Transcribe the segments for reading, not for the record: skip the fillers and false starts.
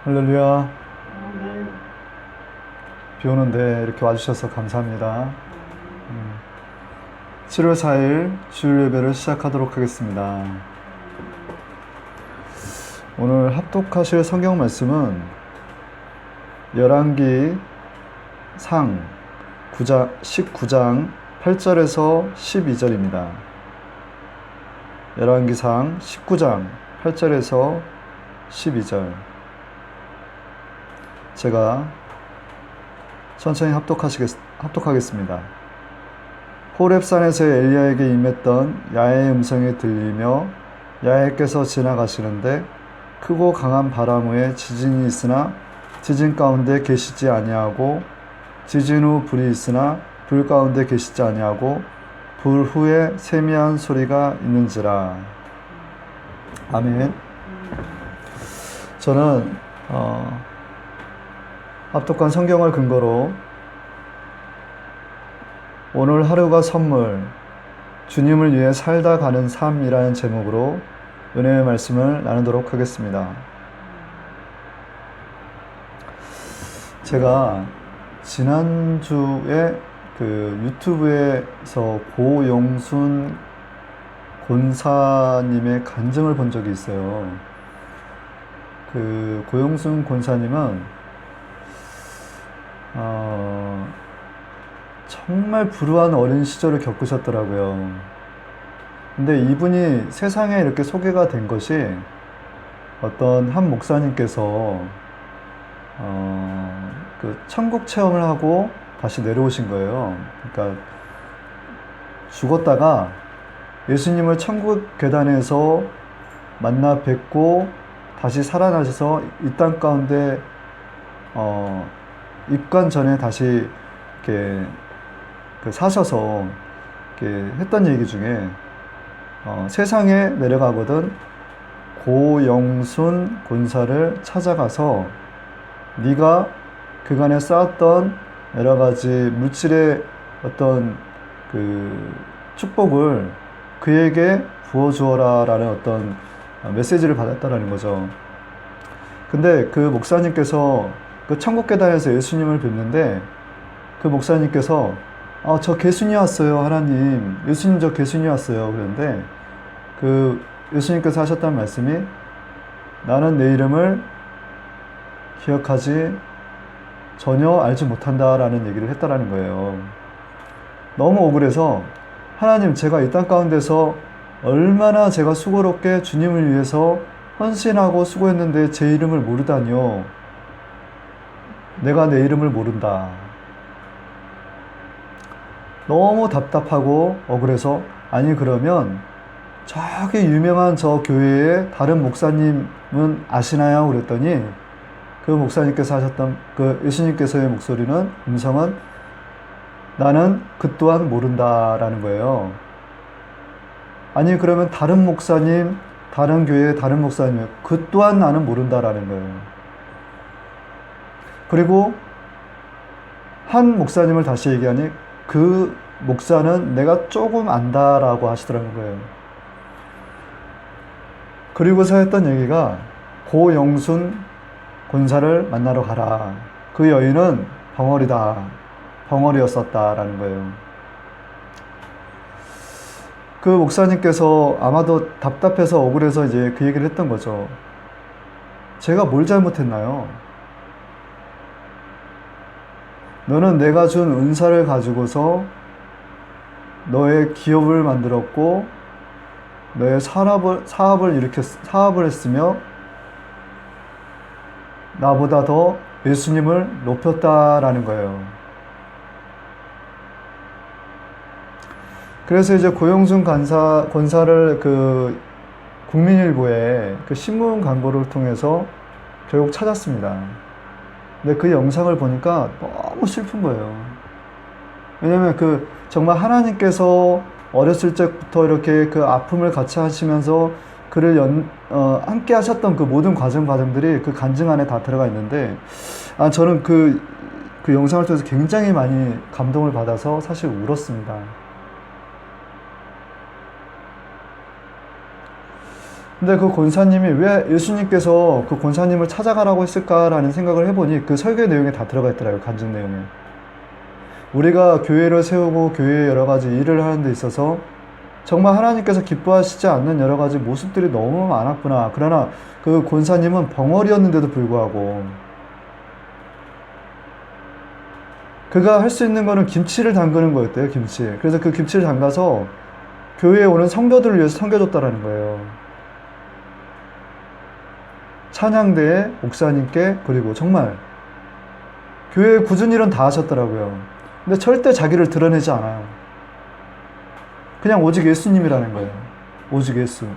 할렐루야. 아멘. 비 오는데 이렇게 와주셔서 감사합니다. 7월 4일 주일 예배를 시작하도록 하겠습니다. 오늘 합독하실 성경 말씀은 열왕기 상 19장 8절에서 12절입니다. 열왕기 상 19장 8절에서 12절. 제가 천천히 합독하겠습니다. 호렙산에서 엘리야에게 임했던 야훼의 음성이 들리며 야훼께서 지나가시는데 크고 강한 바람 후에 지진이 있으나 지진 가운데 계시지 아니하고 지진 후 불이 있으나 불 가운데 계시지 아니하고 불 후에 세미한 소리가 있는지라. 아멘. 저는 합독한 성경을 근거로 오늘 하루가 선물, 주님을 위해 살다 가는 삶이라는 제목으로 은혜의 말씀을 나누도록 하겠습니다. 제가 지난주에 그 유튜브에서 고용순 권사님의 간증을 본 적이 있어요. 그 고용순 권사님은 정말 불우한 어린 시절을 겪으셨더라고요. 근데 이분이 세상에 이렇게 소개가 된 것이 어떤 한 목사님께서 그 천국 체험을 하고 다시 내려오신 거예요. 그러니까 죽었다가 예수님을 천국 계단에서 만나 뵙고 다시 살아나셔서 이 땅 가운데 입관 전에 다시 이렇게 사셔서 이렇게 했던 얘기 중에 세상에 내려가거든 고영순 권사를 찾아가서 네가 그간에 쌓았던 여러 가지 물질의 어떤 그 축복을 그에게 부어주어라 라는 어떤 메시지를 받았다라는 거죠. 근데 그 목사님께서 그 천국 계단에서 예수님을 뵙는데 그 목사님께서 저 개순이 왔어요 하나님, 예수님 저 개순이 왔어요 그런데 그 예수님께서 하셨던 말씀이 나는 내 이름을 기억하지 전혀 알지 못한다 라는 얘기를 했다라는 거예요. 너무 억울해서 하나님, 제가 이 땅 가운데서 얼마나 제가 수고롭게 주님을 위해서 헌신하고 수고했는데 제 이름을 모르다니요. 내가 내 이름을 모른다. 너무 답답하고 억울해서 아니 그러면 저기 유명한 저 교회의 다른 목사님은 아시나요? 그랬더니 그 목사님께서 하셨던 그 예수님께서의 목소리는 음성은 나는 그 또한 모른다라는 거예요. 아니 그러면 다른 목사님, 다른 교회의 다른 목사님 그 또한 나는 모른다라는 거예요. 그리고 한 목사님을 다시 얘기하니 그 목사는 내가 조금 안다라고 하시더라는 거예요. 그리고서 했던 얘기가 고영순 권사를 만나러 가라. 그 여인은 벙어리다. 벙어리였었다라는 거예요. 그 목사님께서 아마도 답답해서 억울해서 이제 그 얘기를 했던 거죠. 제가 뭘 잘못했나요? 너는 내가 준 은사를 가지고서 너의 기업을 만들었고 너의 사업을 했으며 나보다 더 예수님을 높였다라는 거예요. 그래서 이제 고용순 권사를 그 국민일보에 그 신문 광고를 통해서 결국 찾았습니다. 근데 그 영상을 보니까 너무 슬픈 거예요. 왜냐면 그 정말 하나님께서 어렸을 때부터 이렇게 그 아픔을 같이 하시면서 그를 함께 하셨던 그 모든 과정들이 그 간증 안에 다 들어가 있는데 저는 그 영상을 통해서 굉장히 많이 감동을 받아서 사실 울었습니다. 근데 그 권사님이 왜 예수님께서 그 권사님을 찾아가라고 했을까라는 생각을 해보니 그 설교 내용에 다 들어가 있더라고요. 간증 내용에. 우리가 교회를 세우고 교회에 여러 가지 일을 하는 데 있어서 정말 하나님께서 기뻐하시지 않는 여러 가지 모습들이 너무 많았구나. 그러나 그 권사님은 벙어리였는데도 불구하고 그가 할 수 있는 거는 김치를 담그는 거였대요. 김치. 그래서 그 김치를 담가서 교회에 오는 성도들을 위해서 섬겨줬다라는 거예요. 찬양대에 목사님께, 그리고 정말 교회의 굳은 일은 다 하셨더라고요. 근데 절대 자기를 드러내지 않아요. 그냥 오직 예수님이라는 거예요. 오직 예수.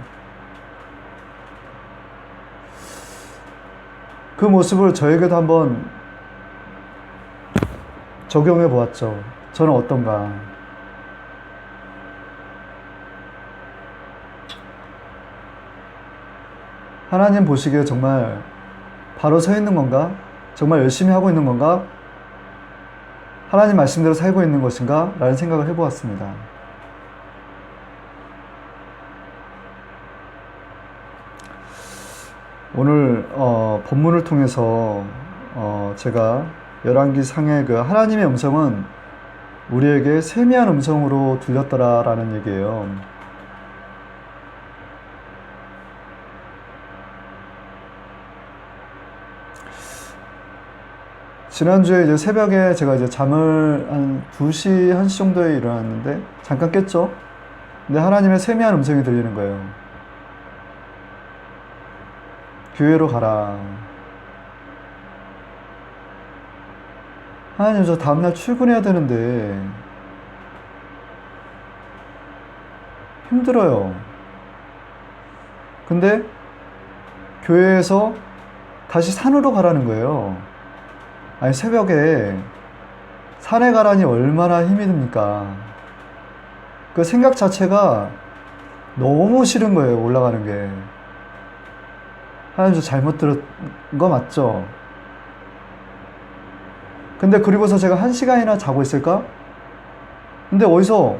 그 모습을 저에게도 한번 적용해 보았죠. 저는 어떤가. 하나님 보시기에 정말 바로 서 있는 건가? 정말 열심히 하고 있는 건가? 하나님 말씀대로 살고 있는 것인가? 라는 생각을 해보았습니다. 오늘 본문을 통해서 제가 열왕기 상의 그 하나님의 음성은 우리에게 세미한 음성으로 들렸더라라는 얘기예요. 지난주에 이제 새벽에 제가 이제 잠을 한 2시, 1시 정도에 일어났는데 잠깐 깼죠? 근데 하나님의 세미한 음성이 들리는 거예요. 교회로 가라. 하나님, 저 다음날 출근해야 되는데 힘들어요. 근데 교회에서 다시 산으로 가라는 거예요. 아니, 새벽에 산에 가라니 얼마나 힘이 듭니까? 그 생각 자체가 너무 싫은 거예요, 올라가는 게. 하나님, 저 잘못 들은 거 맞죠? 근데 그리고서 제가 1시간이나 자고 있을까? 근데 어디서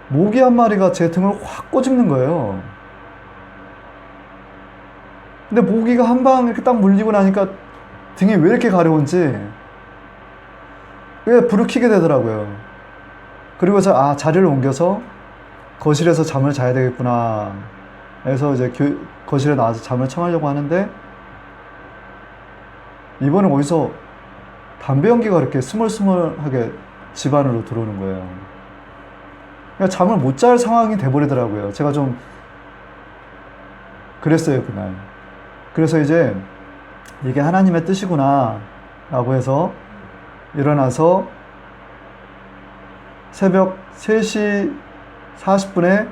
모기 한 마리가 제 등을 확 꼬집는 거예요. 근데 모기가 한 방 이렇게 딱 물리고 나니까 등이 왜 이렇게 가려운지 왜 불을 켜게 되더라고요. 그리고서 자리를 옮겨서 거실에서 잠을 자야 되겠구나 해서 이제 거실에 나와서 잠을 청하려고 하는데 이번엔 어디서 담배 연기가 이렇게 스멀스멀하게 집 안으로 들어오는 거예요. 그러니까 잠을 못 잘 상황이 돼버리더라고요. 제가 좀 그랬어요, 그날. 그래서 이제 이게 하나님의 뜻이구나 라고 해서 일어나서 새벽 3시 40분에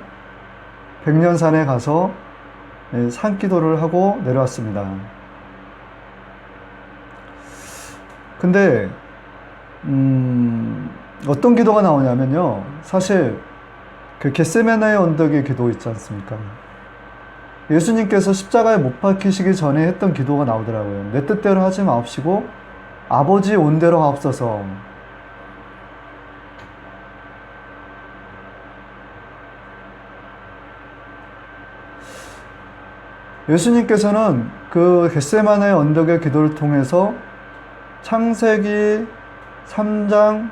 백년산에 가서 산기도를 하고 내려왔습니다. 근데 어떤 기도가 나오냐면요, 사실 그 겟세마네의 언덕의 기도 있지 않습니까? 예수님께서 십자가에 못 박히시기 전에 했던 기도가 나오더라고요. 내 뜻대로 하지 마옵시고 아버지 온대로 하옵소서. 예수님께서는 그 겟세마네의 언덕의 기도를 통해서 창세기 3장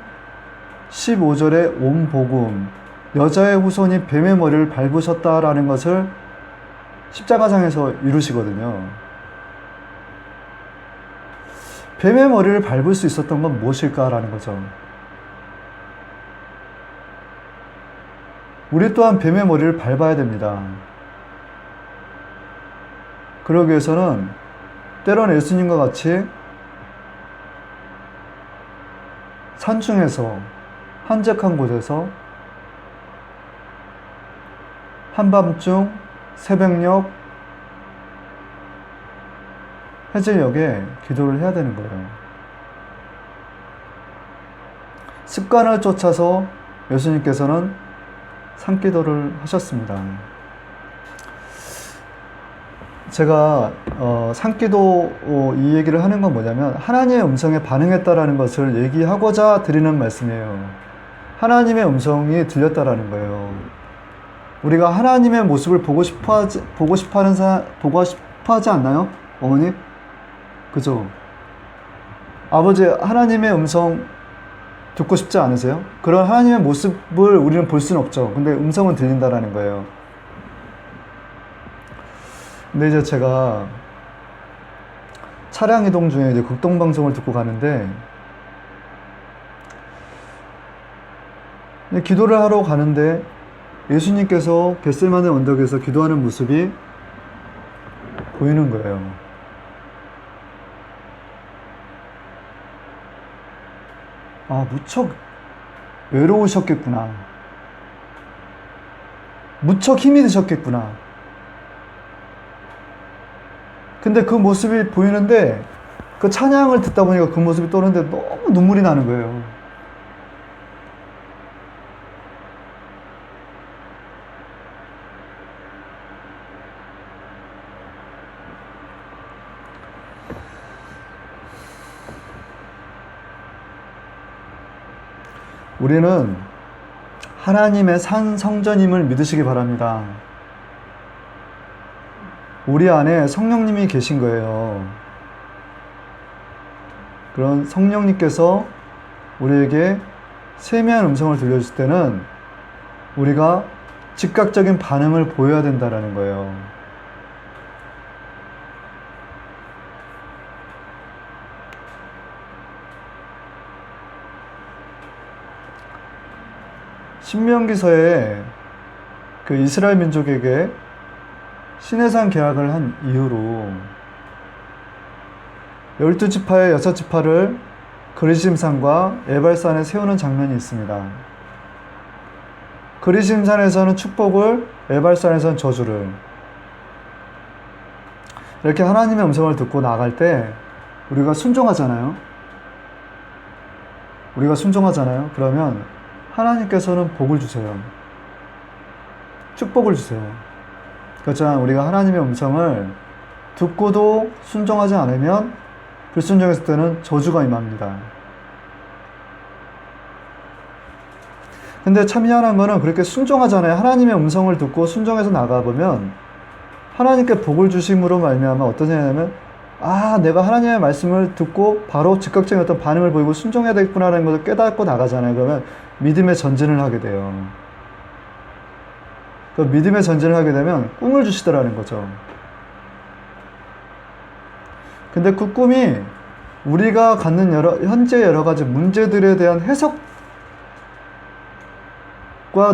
15절의 온 복음, 여자의 후손이 뱀의 머리를 밟으셨다라는 것을 십자가상에서 이루시거든요. 뱀의 머리를 밟을 수 있었던 건 무엇일까라는 거죠. 우리 또한 뱀의 머리를 밟아야 됩니다. 그러기 위해서는 때론 예수님과 같이 산중에서 한적한 곳에서 한밤중 새벽녘 해질녘에 기도를 해야 되는 거예요. 습관을 쫓아서 예수님께서는 산기도를 하셨습니다. 제가 산기도 이 얘기를 하는 건 뭐냐면 하나님의 음성에 반응했다라는 것을 얘기하고자 드리는 말씀이에요. 하나님의 음성이 들렸다라는 거예요. 우리가 하나님의 모습을 보고 싶어 하지 않나요? 어머니? 그죠? 아버지, 하나님의 음성 듣고 싶지 않으세요? 그런 하나님의 모습을 우리는 볼 수는 없죠. 근데 음성은 들린다라는 거예요. 근데 이제 제가 차량 이동 중에 이제 극동방송을 듣고 가는데, 기도를 하러 가는데 예수님께서 겟세마네 언덕에서 기도하는 모습이 보이는 거예요. 아, 무척 외로우셨겠구나. 무척 힘이 드셨겠구나. 근데 그 모습이 보이는데, 그 찬양을 듣다 보니까 그 모습이 떠오르는데 너무 눈물이 나는 거예요. 우리는 하나님의 산 성전임을 믿으시기 바랍니다. 우리 안에 성령님이 계신 거예요. 그런 성령님께서 우리에게 세미한 음성을 들려줄 때는 우리가 즉각적인 반응을 보여야 된다는 거예요. 신명기서에 그 이스라엘 민족에게 시내산 계약을 한 이후로 12지파의 6지파를 그리심산과 에발산에 세우는 장면이 있습니다. 그리심산에서는 축복을, 에발산에서는 저주를. 이렇게 하나님의 음성을 듣고 나갈 때 우리가 순종하잖아요. 그러면 하나님께서는 복을 주세요. 축복을 주세요. 그렇지만 우리가 하나님의 음성을 듣고도 순종하지 않으면 불순종했을 때는 저주가 임합니다. 근데 참 희한한 거는 그렇게 순종하잖아요. 하나님의 음성을 듣고 순종해서 나가보면 하나님께 복을 주심으로 말미암아 어떤 생각이냐면, 아, 내가 하나님의 말씀을 듣고 바로 즉각적인 어떤 반응을 보이고 순종해야 되겠구나라는 것을 깨닫고 나가잖아요. 그러면 믿음의 전진을 하게 돼요. 그 믿음의 전진을 하게 되면 꿈을 주시더라는 거죠. 근데 그 꿈이 우리가 갖는 현재 여러 가지 문제들에 대한 해석과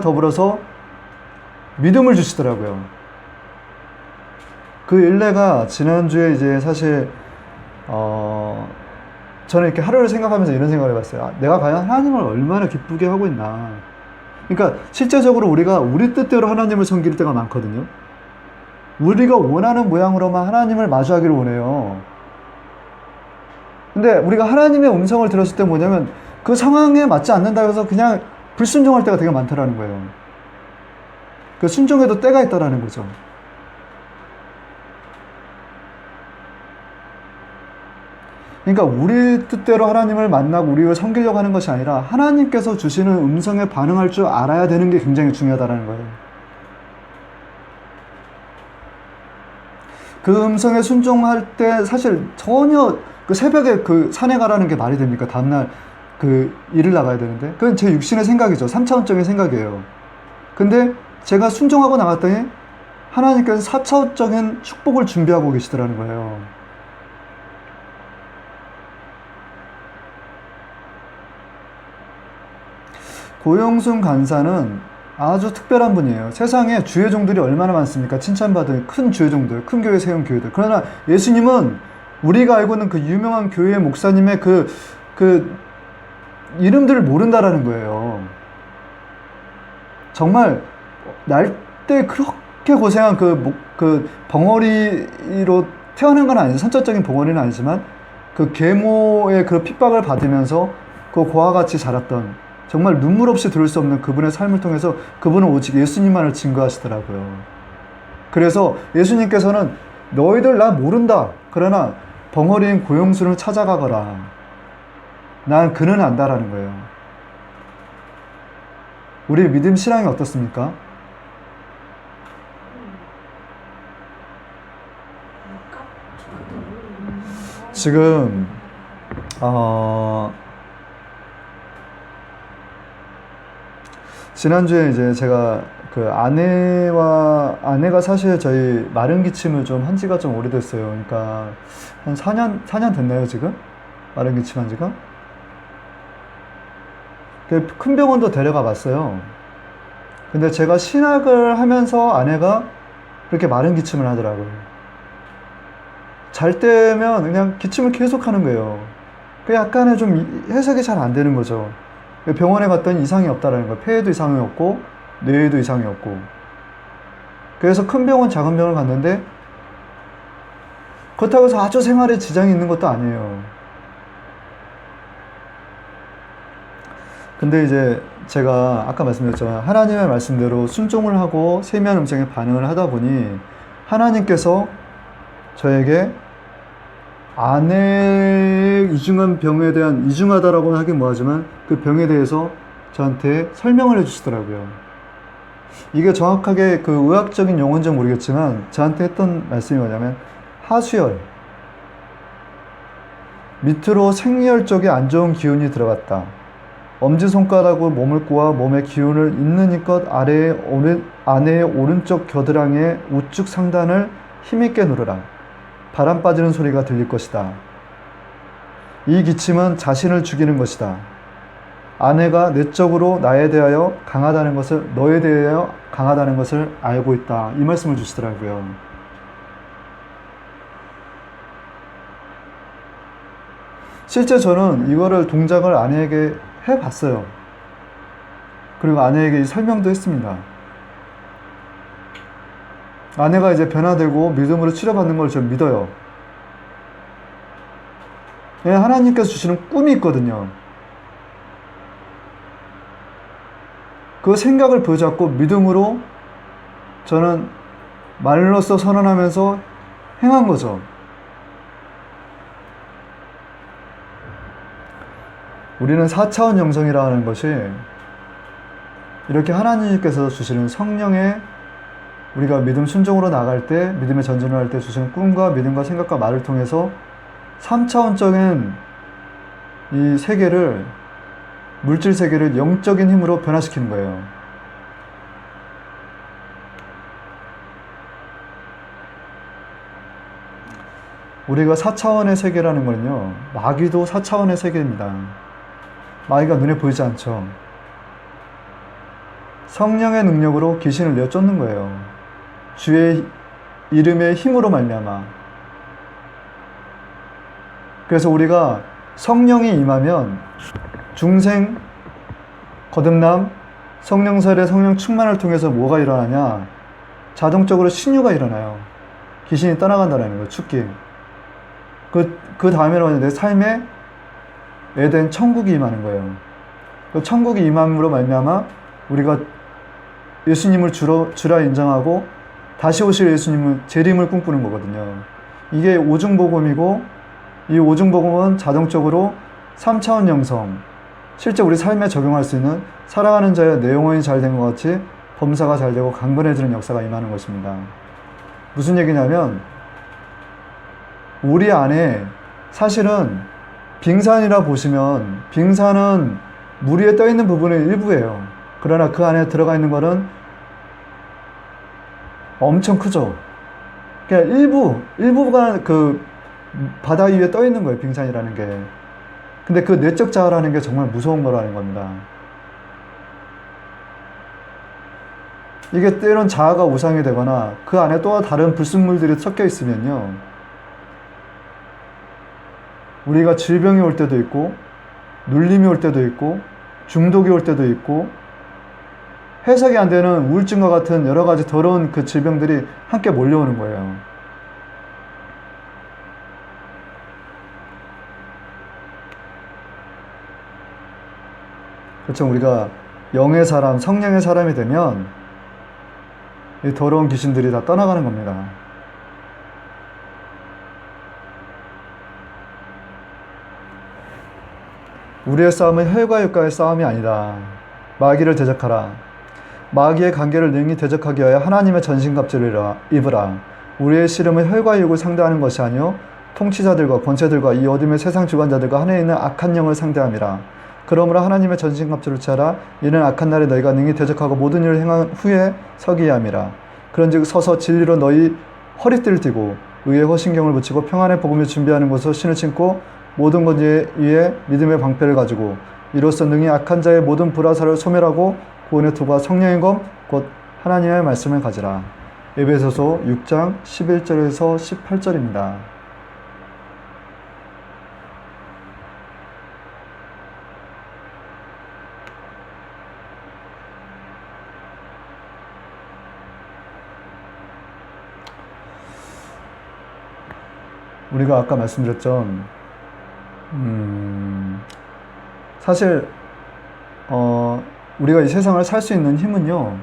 더불어서 믿음을 주시더라고요. 그 일례가 지난주에 이제 사실 저는 이렇게 하루를 생각하면서 이런 생각을 해봤어요. 아, 내가 과연 하나님을 얼마나 기쁘게 하고 있나. 그러니까 실제적으로 우리가 우리 뜻대로 하나님을 섬길 때가 많거든요. 우리가 원하는 모양으로만 하나님을 마주하기를 원해요. 근데 우리가 하나님의 음성을 들었을 때 뭐냐면 그 상황에 맞지 않는다고 해서 그냥 불순종할 때가 되게 많다라는 거예요. 그 순종에도 때가 있다라는 거죠. 그러니까 우리 뜻대로 하나님을 만나고 우리를 섬기려고 하는 것이 아니라 하나님께서 주시는 음성에 반응할 줄 알아야 되는 게 굉장히 중요하다는 거예요. 그 음성에 순종할 때 사실 전혀 그 새벽에 그 산에 가라는 게 말이 됩니까? 다음날 그 일을 나가야 되는데. 그건 제 육신의 생각이죠. 3차원적인 생각이에요. 근데 제가 순종하고 나갔더니 하나님께서 4차원적인 축복을 준비하고 계시더라는 거예요. 고영순 간사는 아주 특별한 분이에요. 세상에 주의종들이 얼마나 많습니까? 칭찬받은 큰 주의종들, 큰 교회 세운 교회들. 그러나 예수님은 우리가 알고 있는 그 유명한 교회 목사님의 그 이름들을 모른다라는 거예요. 정말 날 때 그렇게 고생한 그 벙어리로 태어난 건 아니죠. 선천적인 벙어리는 아니지만 그 계모의 그 핍박을 받으면서 그 고아 같이 자랐던, 정말 눈물 없이 들을 수 없는 그분의 삶을 통해서 그분은 오직 예수님만을 증거하시더라고요. 그래서 예수님께서는 너희들 나 모른다. 그러나 벙어리인 고용순을 찾아가거라. 난 그는 안다라는 거예요. 우리 믿음 신앙이 어떻습니까? 지금 지난주에 이제 제가 그 아내가 사실 저희 마른 기침을 좀 한 지가 좀 오래됐어요. 그러니까 한 4년 됐나요, 지금? 마른 기침 한 지가? 큰 병원도 데려가 봤어요. 근데 제가 신학을 하면서 아내가 그렇게 마른 기침을 하더라고요. 잘 때면 그냥 기침을 계속 하는 거예요. 그 약간의 좀 해석이 잘 안 되는 거죠. 병원에 갔더니 이상이 없다라는 거예요. 폐에도 이상이 없고 뇌에도 이상이 없고. 그래서 큰 병원, 작은 병원 갔는데 그렇다고 해서 아주 생활에 지장이 있는 것도 아니에요. 근데 이제 제가 아까 말씀드렸잖아요. 하나님의 말씀대로 순종을 하고 세미한 음성에 반응을 하다 보니 하나님께서 저에게 아내의 이중한 병에 대한, 이중하다라고 하긴 뭐하지만 그 병에 대해서 저한테 설명을 해주시더라고요. 이게 정확하게 그 의학적인 용어인지 모르겠지만 저한테 했던 말씀이 뭐냐면 하수열, 밑으로 생리열 쪽에 안 좋은 기운이 들어갔다. 엄지손가락으로 몸을 꼬아 몸의 기운을 있는 힘껏 아내의 오른쪽 겨드랑이의 우측 상단을 힘있게 누르라. 바람 빠지는 소리가 들릴 것이다. 이 기침은 자신을 죽이는 것이다. 아내가 내적으로 너에 대하여 강하다는 것을 알고 있다. 이 말씀을 주시더라고요. 실제 저는 이거를 동작을 아내에게 해봤어요. 그리고 아내에게 설명도 했습니다. 아내가 이제 변화되고 믿음으로 치료받는 걸 전 믿어요. 하나님께서 주시는 꿈이 있거든요. 그 생각을 부여잡고 믿음으로 저는 말로써 선언하면서 행한 거죠. 우리는 4차원 영성이라는 것이 이렇게 하나님께서 주시는 성령의 우리가 믿음 순종으로 나갈 때, 믿음의 전진을 할 때 주시는 꿈과 믿음과 생각과 말을 통해서 3차원적인 이 세계를, 물질 세계를 영적인 힘으로 변화시키는 거예요. 우리가 4차원의 세계라는 거는요, 마귀도 4차원의 세계입니다. 마귀가 눈에 보이지 않죠. 성령의 능력으로 귀신을 내쫓는 거예요. 주의 이름의 힘으로 말미암아. 그래서 우리가 성령이 임하면 중생, 거듭남, 성령설의 성령 충만을 통해서 뭐가 일어나냐? 자동적으로 신유가 일어나요. 귀신이 떠나간다는 거예요. 축기. 그 다음에는 내 삶에 에덴 천국이 임하는 거예요. 그 천국이 임함으로 말미암아 우리가 예수님을 주라 인정하고 다시 오실 예수님을 재림을 꿈꾸는 거거든요. 이게 오중복음이고, 이 오중복음은 자동적으로 3차원 영성, 실제 우리 삶에 적용할 수 있는 살아가는 자의 내 영혼이 잘 된 것 같이 범사가 잘 되고 강건해지는 역사가 임하는 것입니다. 무슨 얘기냐면 우리 안에 사실은 빙산이라 보시면 빙산은 물 위에 떠 있는 부분의 일부예요. 그러나 그 안에 들어가 있는 것은 엄청 크죠. 그러니까 일부가 그 바다 위에 떠 있는 거예요. 빙산이라는 게. 근데 그 내적 자아라는 게 정말 무서운 거라는 겁니다. 이게 때론 자아가 우상이 되거나 그 안에 또 다른 불순물들이 섞여 있으면요, 우리가 질병이 올 때도 있고 눌림이 올 때도 있고 중독이 올 때도 있고 해석이 안 되는 우울증과 같은 여러 가지 더러운 그 질병들이 함께 몰려오는 거예요. 그렇죠. 우리가 영의 사람, 성령의 사람이 되면 이 더러운 귀신들이 다 떠나가는 겁니다. 우리의 싸움은 혈과 육과의 싸움이 아니다. 마귀를 대적하라. 마귀의 관계를 능히 대적하기 위하여 하나님의 전신갑주를 입으라. 우리의 씨름은 혈과 육을 상대하는 것이 아니요 통치자들과 권세들과 이 어둠의 세상 주관자들과 하늘에 있는 악한 영을 상대함이라. 그러므로 하나님의 전신갑주를 취하라. 이는 악한 날에 너희가 능히 대적하고 모든 일을 행한 후에 서기야 함이라. 그런즉 서서 진리로 너희 허리띠를 띠고 의의 허신경을 붙이고 평안의 복음을 준비하는 것으로 신을 신고 모든 것 위에 믿음의 방패를 가지고 이로써 능히 악한 자의 모든 불화살을 소멸하고 구원의 도가 성령의 검 곧 하나님의 말씀을 가지라. 에베소서 6장 11절에서 18절입니다. 우리가 아까 말씀드렸죠. 사실 우리가 이 세상을 살 수 있는 힘은요,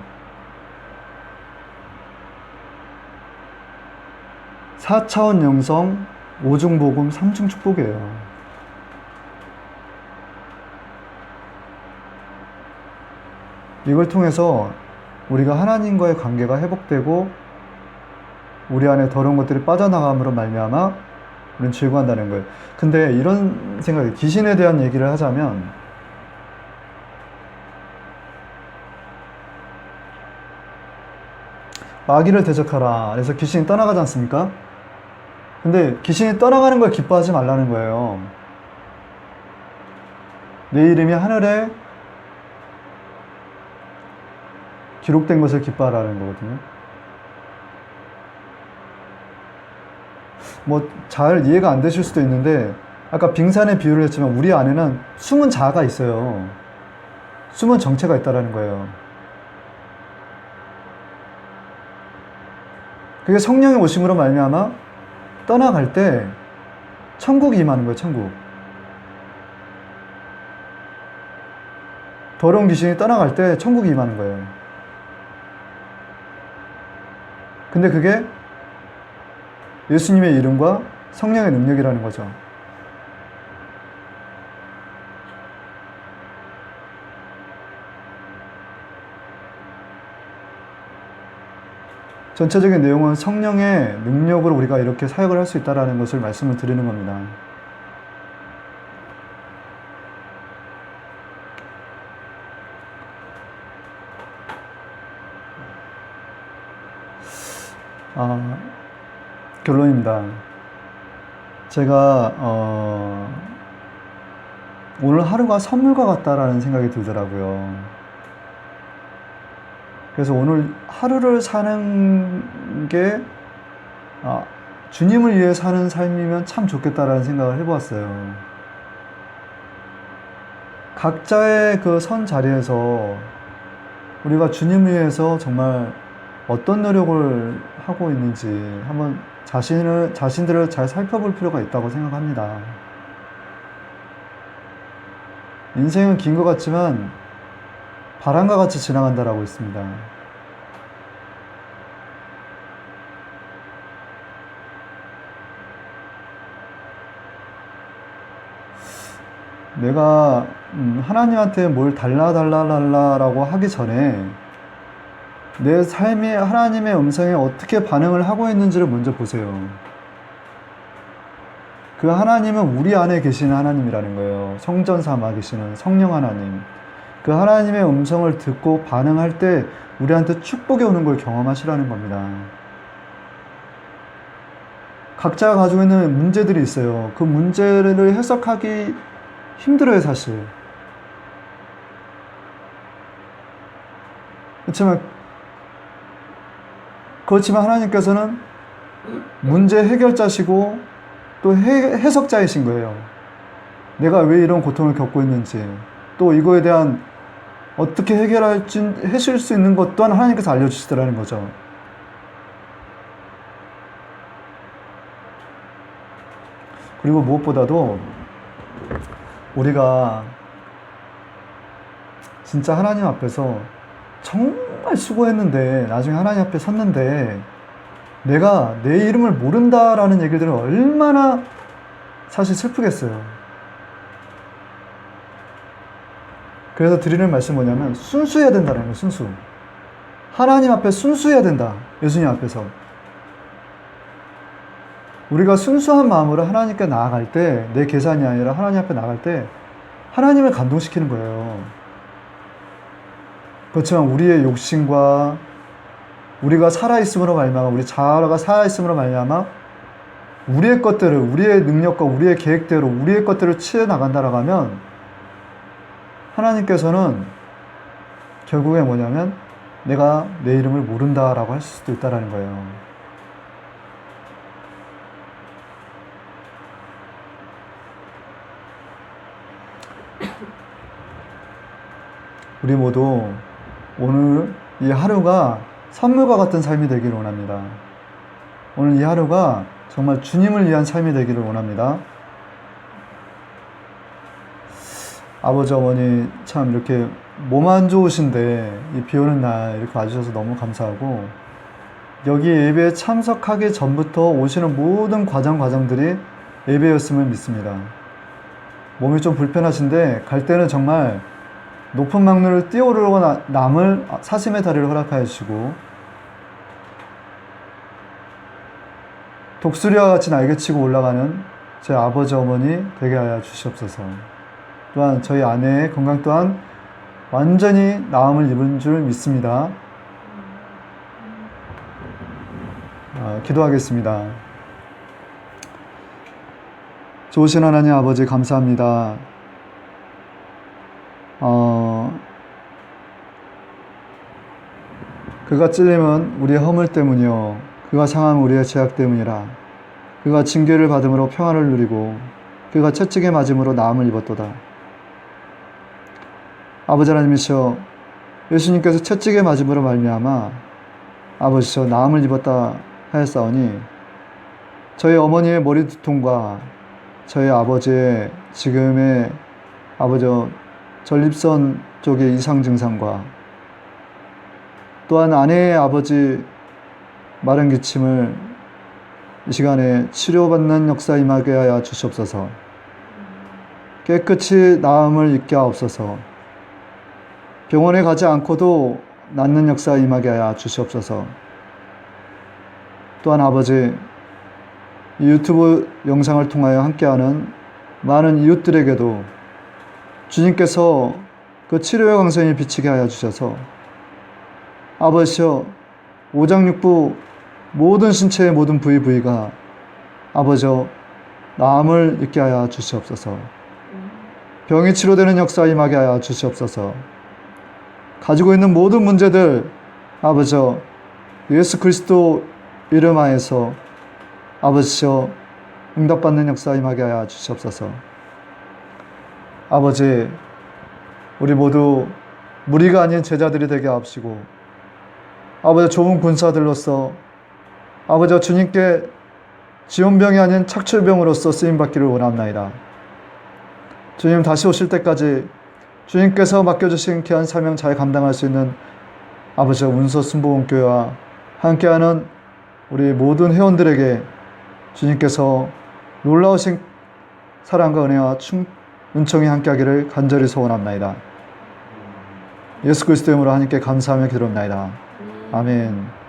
4차원 영성, 5중 복음, 3중 축복이에요. 이걸 통해서 우리가 하나님과의 관계가 회복되고 우리 안에 더러운 것들이 빠져나감으로 말미암아 우리는 즐거워한다는 거예요. 근데 이런 생각이, 귀신에 대한 얘기를 하자면 마귀를 대적하라. 그래서 귀신이 떠나가지 않습니까? 근데 귀신이 떠나가는 걸 기뻐하지 말라는 거예요. 내 이름이 하늘에 기록된 것을 기뻐하라는 거거든요. 뭐 잘 이해가 안 되실 수도 있는데 아까 빙산의 비유를 했지만 우리 안에는 숨은 자아가 있어요. 숨은 정체가 있다는 거예요. 그게 성령의 오심으로 말미암아 떠나갈 때 천국이 임하는 거예요. 천국. 더러운 귀신이 떠나갈 때 천국이 임하는 거예요. 근데 그게 예수님의 이름과 성령의 능력이라는 거죠. 전체적인 내용은 성령의 능력으로 우리가 이렇게 사역을 할 수 있다는 것을 말씀을 드리는 겁니다. 결론입니다. 제가 오늘 하루가 선물과 같다라는 생각이 들더라고요. 그래서 오늘 하루를 사는 게 주님을 위해 사는 삶이면 참 좋겠다라는 생각을 해보았어요. 각자의 그 선 자리에서 우리가 주님을 위해서 정말 어떤 노력을 하고 있는지 한번 자신들을 잘 살펴볼 필요가 있다고 생각합니다. 인생은 긴 것 같지만 바람과 같이 지나간다라고 했습니다. 내가 하나님한테 뭘 달라라고 하기 전에 내 삶이 하나님의 음성에 어떻게 반응을 하고 있는지를 먼저 보세요. 그 하나님은 우리 안에 계시는 하나님이라는 거예요. 성전 삼아 계시는 성령 하나님. 그 하나님의 음성을 듣고 반응할 때 우리한테 축복이 오는 걸 경험하시라는 겁니다. 각자가 가지고 있는 문제들이 있어요. 그 문제를 해석하기 힘들어요, 사실. 그렇지만 하나님께서는 문제 해결자시고 또 해석자이신 거예요. 내가 왜 이런 고통을 겪고 있는지, 또 이거에 대한 어떻게 해줄 수 있는 것 또한 하나님께서 알려주시더라는 거죠. 그리고 무엇보다도 우리가 진짜 하나님 앞에서 정말 수고했는데 나중에 하나님 앞에 섰는데 내가 내 이름을 모른다라는 얘기들은 얼마나 사실 슬프겠어요. 그래서 드리는 말씀이 뭐냐면 순수해야 된다는 거예요. 순수. 하나님 앞에 순수해야 된다. 예수님 앞에서. 우리가 순수한 마음으로 하나님께 나아갈 때, 내 계산이 아니라 하나님 앞에 나갈 때 하나님을 감동시키는 거예요. 그렇지만 우리의 욕심과 우리가 살아있음으로 말미암아, 우리 자아가 살아있음으로 말미암아 우리의 것들을, 우리의 능력과 우리의 계획대로 우리의 것들을 취해 나간다라고 하면 하나님께서는 결국에 뭐냐면 내가 내 이름을 모른다라고 할 수도 있다라는 거예요. 우리 모두 오늘 이 하루가 선물과 같은 삶이 되기를 원합니다. 오늘 이 하루가 정말 주님을 위한 삶이 되기를 원합니다. 아버지, 어머니 참 이렇게 몸 안 좋으신데 이 비 오는 날 이렇게 와주셔서 너무 감사하고, 여기 예배에 참석하기 전부터 오시는 모든 과정들이 예배였음을 믿습니다. 몸이 좀 불편하신데 갈 때는 정말 높은 망루를 뛰어오르고 남을 사심의 다리를 허락하여 주시고, 독수리와 같이 날개치고 올라가는 제 아버지 어머니 되게 하여 주시옵소서. 또한 저희 아내의 건강 또한 완전히 나음을 입은 줄 믿습니다. 기도하겠습니다. 좋으신 하나님 아버지, 감사합니다. 그가 찔림은 우리의 허물 때문이요 그가 상함은 우리의 죄악 때문이라. 그가 징계를 받음으로 평안을 누리고 그가 채찍에 맞음으로 나음을 입었도다. 아버지 하나님이시여, 예수님께서 채찍에 맞음으로 말미암아 아버지시여 나음을 입었다 하였사오니, 저희 어머니의 머리 두통과 저희 아버지의 지금의 전립선 쪽의 이상 증상과 또한 아내의 아버지 마른 기침을 이 시간에 치료받는 역사 임하게 하여 주시옵소서. 깨끗이 나음을 입게 하옵소서. 병원에 가지 않고도 낫는 역사 임하게 하여 주시옵소서. 또한 아버지, 이 유튜브 영상을 통하여 함께하는 많은 이웃들에게도 주님께서 그 치료의 광선이 비치게 하여 주셔서 아버지여, 오장육부 모든 신체의 모든 부위가 아버지여 나음을 입게 하여 주시옵소서. 병이 치료되는 역사 임하게 하여 주시옵소서. 가지고 있는 모든 문제들 아버지여 예수 그리스도 이름 하에서 아버지여 응답받는 역사 임하게 하여 주시옵소서. 아버지, 우리 모두 무리가 아닌 제자들이 되게 하옵시고, 아버지 좋은 군사들로서 아버지 주님께 지원병이 아닌 착출병으로서 쓰임받기를 원합나이다. 주님 다시 오실 때까지 주님께서 맡겨주신 귀한 사명 잘 감당할 수 있는 아버지 운서 순복음교회와 함께하는 우리 모든 회원들에게 주님께서 놀라우신 사랑과 은혜와 은총이 함께하기를 간절히 소원합나이다. 예수 그리스도 이름으로 하나님께 감사하며 기도합나이다. 아멘.